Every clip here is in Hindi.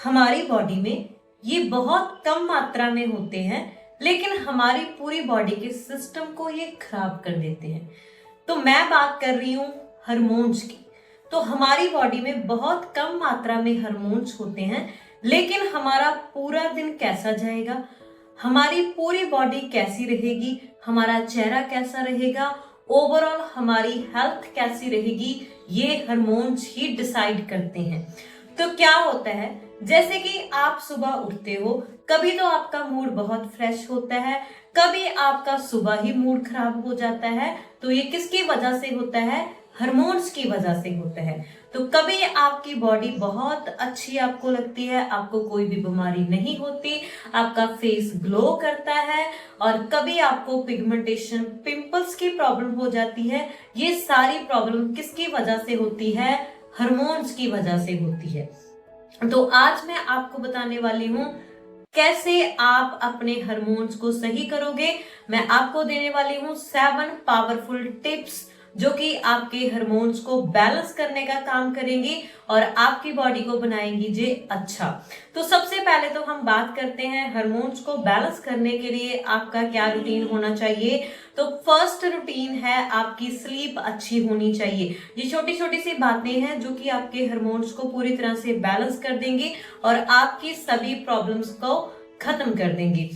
हमारी बॉडी में ये बहुत कम मात्रा में होते हैं, लेकिन हमारी पूरी बॉडी के सिस्टम को ये खराब कर देते हैं। तो मैं बात कर रही हूँ हार्मोन्स की। तो हमारी बॉडी में बहुत कम मात्रा में हार्मोन्स होते हैं, लेकिन हमारा पूरा दिन कैसा जाएगा, हमारी पूरी बॉडी कैसी रहेगी, हमारा चेहरा कैसा रहेगा, ओवरऑल हमारी हेल्थ कैसी रहेगी, ये हार्मोन्स ही डिसाइड करते हैं। तो क्या होता है, जैसे कि आप सुबह उठते हो, कभी तो आपका मूड बहुत फ्रेश होता है, कभी आपका सुबह ही मूड खराब हो जाता है। तो ये किसकी वजह से होता है? हार्मोन्स की वजह से होता है। तो कभी आपकी बॉडी बहुत अच्छी आपको लगती है, आपको कोई भी बीमारी नहीं होती, आपका फेस ग्लो करता है, और कभी आपको पिगमेंटेशन, पिंपल्स की प्रॉब्लम हो जाती है। ये सारी प्रॉब्लम किसकी वजह से होती है? हार्मोन्स की वजह से होती है। तो आज मैं आपको बताने वाली हूँ कैसे आप अपने हार्मोन्स को सही करोगे। मैं आपको देने वाली हूँ 7 पावरफुल टिप्स जो कि आपके हार्मोन्स को बैलेंस करने का काम करेंगी और आपकी बॉडी को बनाएंगी जे अच्छा। तो सबसे पहले तो हम बात करते हैं हार्मोन्स को बैलेंस करने के लिए आपका क्या रूटीन होना चाहिए। तो फर्स्ट रूटीन है आपकी स्लीप अच्छी होनी चाहिए। ये छोटी छोटी सी बातें हैं जो कि आपके हार्मोन्स को पूरी तरह से बैलेंस कर देंगी और आपकी सभी प्रॉब्लम्स को खत्म कर देंगी।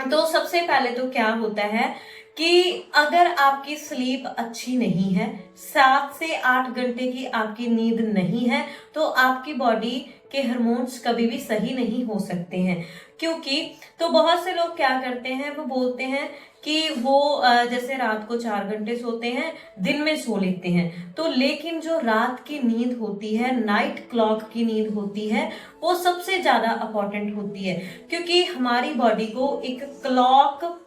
तो सबसे पहले तो क्या होता है कि अगर आपकी स्लीप अच्छी नहीं है, 7 से 8 घंटे की आपकी नींद नहीं है, तो आपकी बॉडी के हार्मोन्स कभी भी सही नहीं हो सकते हैं। क्योंकि तो बहुत से लोग क्या करते हैं, वो बोलते हैं कि वो जैसे रात को 4 घंटे सोते हैं, दिन में सो लेते हैं। तो लेकिन जो रात की नींद होती है, नाइट क्लॉक की नींद होती है, वो सबसे ज्यादा इंपॉर्टेंट होती है। क्योंकि हमारी बॉडी को एक क्लॉक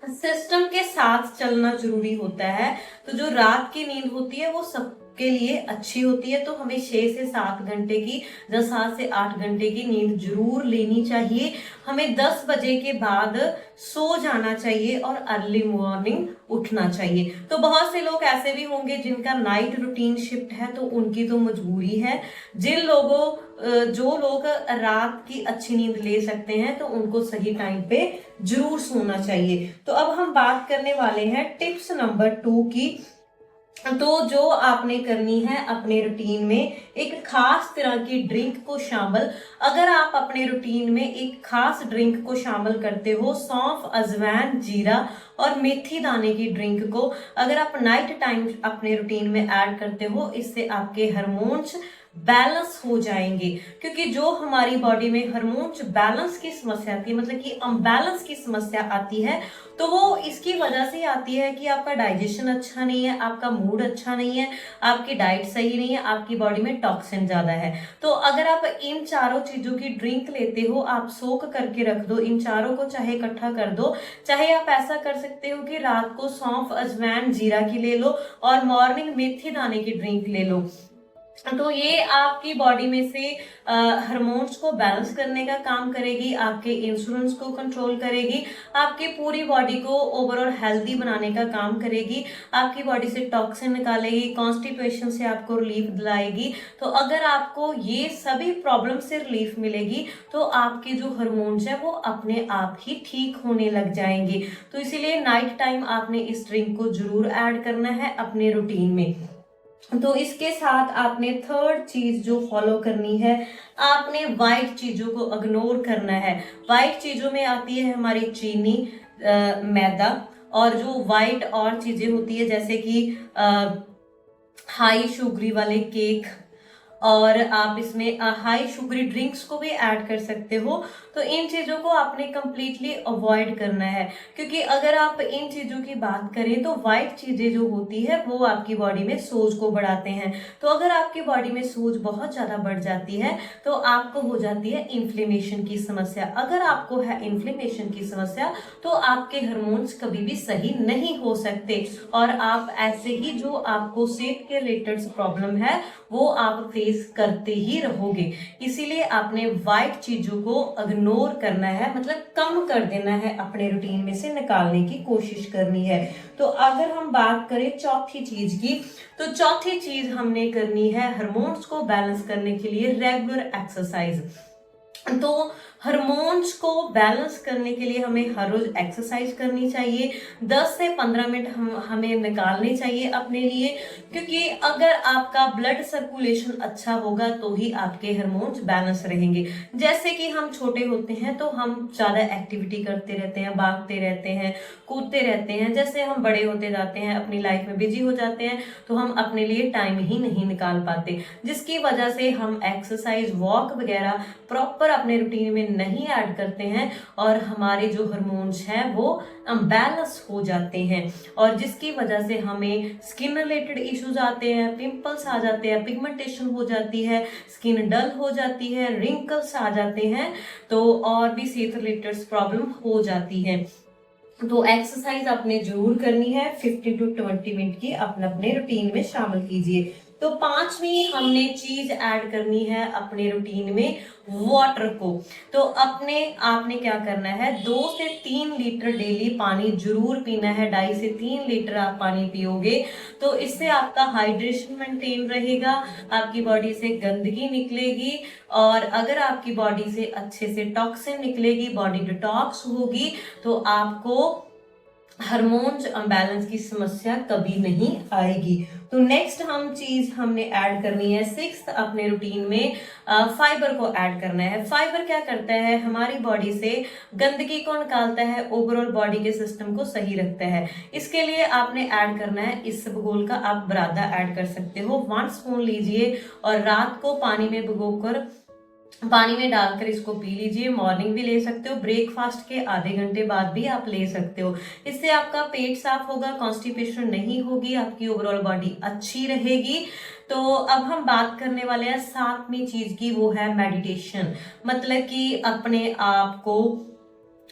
सिस्टम के साथ चलना जरूरी होता है। तो जो रात की नींद होती है वो सबके लिए अच्छी होती है। तो हमें 6 से 7 घंटे की, 7 से 8 घंटे की नींद जरूर लेनी चाहिए। हमें 10 बजे के बाद सो जाना चाहिए और अर्ली मॉर्निंग उठना चाहिए। तो बहुत से लोग ऐसे भी होंगे जिनका नाइट रूटीन शिफ्ट है, तो उनकी तो मजबूरी है। जो लोग रात की अच्छी नींद ले सकते हैं, तो उनको सही टाइम पे जरूर सोना चाहिए। तो अब हम बात करने वाले हैं टिप्स नंबर 2 की। तो जो आपने करनी है अपने रूटीन में एक खास तरह की ड्रिंक को शामिल, अगर आप अपने रूटीन में एक खास ड्रिंक को शामिल करते हो, सौंफ, अजवाइन, जीरा और मेथी दाने की ड्रिंक को अगर आप नाइट टाइम अपने रूटीन में ऐड करते हो, इससे आपके हार्मोन्स बैलेंस हो जाएंगे। क्योंकि जो हमारी बॉडी में हार्मोन्स बैलेंस की समस्या आती है, मतलब कि अनबैलेंस की समस्या आती है, तो वो इसकी वजह से आती है कि आपका डाइजेशन अच्छा नहीं है, आपका मूड अच्छा नहीं है, आपकी डाइट सही नहीं है, आपकी बॉडी में टॉक्सिन ज्यादा है। तो अगर आप इन चारों चीजों की ड्रिंक लेते हो, आप सोख करके रख दो, इन चारों को चाहे इकट्ठा कर दो, चाहे आप ऐसा कर सकते हो कि रात को सौंफ, अजवाइन, जीरा की ले लो और मॉर्निंग मेथी दाने की ड्रिंक ले लो। तो ये आपकी बॉडी में से हार्मोन्स को बैलेंस करने का काम करेगी, आपके इंसुलिन को कंट्रोल करेगी, आपकी पूरी बॉडी को ओवरऑल हेल्दी बनाने का काम करेगी, आपकी बॉडी से टॉक्सिन निकालेगी, कॉन्स्टिपेशन से आपको रिलीफ दिलाएगी। तो अगर आपको ये सभी प्रॉब्लम से रिलीफ मिलेगी, तो आपके जो हार्मोन्स है वो अपने आप ही ठीक होने लग जाएंगे। तो इसीलिए नाइट टाइम आपने इस ड्रिंक को जरूर ऐड करना है अपने रूटीन में। तो इसके साथ आपने थर्ड चीज जो फॉलो करनी है, आपने वाइट चीजों को इग्नोर करना है। वाइट चीजों में आती है हमारी चीनी, मैदा, और जो वाइट और चीजें होती है जैसे कि हाई शुगरी वाले केक, और आप इसमें हाई शुगरी ड्रिंक्स को भी ऐड कर सकते हो। तो इन चीजों को आपने कंप्लीटली अवॉइड करना है। क्योंकि अगर आप इन चीजों की बात करें तो वाइट चीजें जो होती है वो आपकी बॉडी में सोज को बढ़ाते हैं। तो अगर आपकी बॉडी में सोज बहुत ज्यादा बढ़ जाती है तो आपको हो जाती है इन्फ्लेमेशन की समस्या। अगर आपको है इन्फ्लेमेशन की समस्या तो आपके हार्मोन्स कभी भी सही नहीं हो सकते, और आप ऐसे ही जो आपको सेहत के रिलेटेड प्रॉब्लम है वो आप फेस फेस करते ही रहोगे। इसीलिए आपने वाइट चीजों को इग्नोर करना है, मतलब कम कर देना है, अपने रूटीन में से निकालने की कोशिश करनी है। तो अगर हम बात करें चौथी चीज की, तो चौथी चीज हमने करनी है हार्मोन्स को बैलेंस करने के लिए रेगुलर एक्सरसाइज। तो हार्मोन्स को बैलेंस करने के लिए हमें हर रोज एक्सरसाइज करनी चाहिए। 10 से 15 मिनट हमें निकालने चाहिए अपने लिए, क्योंकि अगर आपका ब्लड सर्कुलेशन अच्छा होगा तो ही आपके हार्मोन्स बैलेंस रहेंगे। जैसे कि हम छोटे होते हैं तो हम ज्यादा एक्टिविटी करते रहते हैं, भागते रहते हैं, कूदते रहते हैं। जैसे हम बड़े होते जाते हैं, अपनी लाइफ में बिजी हो जाते हैं, तो हम अपने लिए टाइम ही नहीं निकाल पाते, जिसकी वजह से हम एक्सरसाइज, वॉक वगैरह प्रॉपर अपने रूटीन में नहीं ऐड करते हैं और हमारे जो हार्मोन्स हैं वो अनबैलेंस हो जाते हैं, और जिसकी वजह से हमें स्किन रिलेटेड इश्यूज आते हैं, पिंपल्स आ जाते हैं, पिगमेंटेशन हो जाती है, स्किन डल हो जाती है, रिंकल्स आ जाते हैं, तो और भी सेहत रिलेटेड प्रॉब्लम हो जाती है। तो एक्सरसाइज आपने जरूर करनी है, 15 to 20 मिनट की अपने अपने रूटीन में शामिल कीजिए। तो पांचवी हमने चीज ऐड करनी है अपने रूटीन में, वाटर को। तो आपने क्या करना है, 2 से 3 लीटर डेली पानी जरूर पीना है। 2.5 से 3 लीटर आप पानी पियोगे तो इससे आपका हाइड्रेशन मेंटेन रहेगा, आपकी बॉडी से गंदगी निकलेगी, और अगर आपकी बॉडी से अच्छे से टॉक्सिन निकलेगी, बॉडी डिटॉक्स होगी, तो आपको हार्मोन्स अनबैलेंस की समस्या कभी नहीं आएगी। तो नेक्स्ट हमने ऐड करनी है 6th अपने रूटीन में, फाइबर को ऐड करना है। फाइबर क्या करता है, हमारी बॉडी से गंदगी को निकालता है, ओवरऑल बॉडी के सिस्टम को सही रखता है। इसके लिए आपने ऐड करना है इसबगोल का, आप बरादा ऐड कर सकते हो, 1 स्पून लीजिए और रात को पानी में डालकर इसको पी लीजिए। मॉर्निंग भी ले सकते हो, ब्रेकफास्ट के आधे घंटे बाद भी आप ले सकते हो। इससे आपका पेट साफ होगा, कॉन्स्टिपेशन नहीं होगी, आपकी ओवरऑल बॉडी अच्छी रहेगी। तो अब हम बात करने वाले हैं 7वीं चीज की, वो है मेडिटेशन। मतलब कि अपने आप को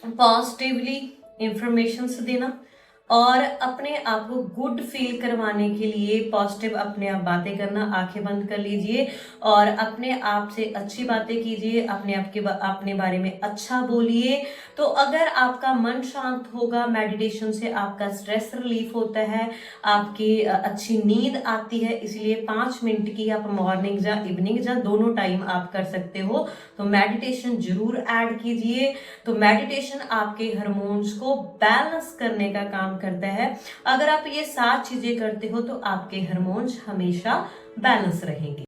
पॉजिटिवली इंफॉर्मेशन देना और अपने आप को गुड फील करवाने के लिए पॉजिटिव अपने आप बातें करना। आंखें बंद कर लीजिए और अपने आप से अच्छी बातें कीजिए, अपने बारे में अच्छा बोलिए। तो अगर आपका मन शांत होगा, मेडिटेशन से आपका स्ट्रेस रिलीफ होता है, आपकी अच्छी नींद आती है। इसलिए 5 मिनट की आप मॉर्निंग या इवनिंग या दोनों टाइम आप कर सकते हो, तो मेडिटेशन जरूर ऐड कीजिए। तो मेडिटेशन आपके हार्मोन्स को बैलेंस करने का काम करता है। अगर आप ये 7 चीजें करते हो तो आपके हार्मोन्स हमेशा बैलेंस रहेंगे।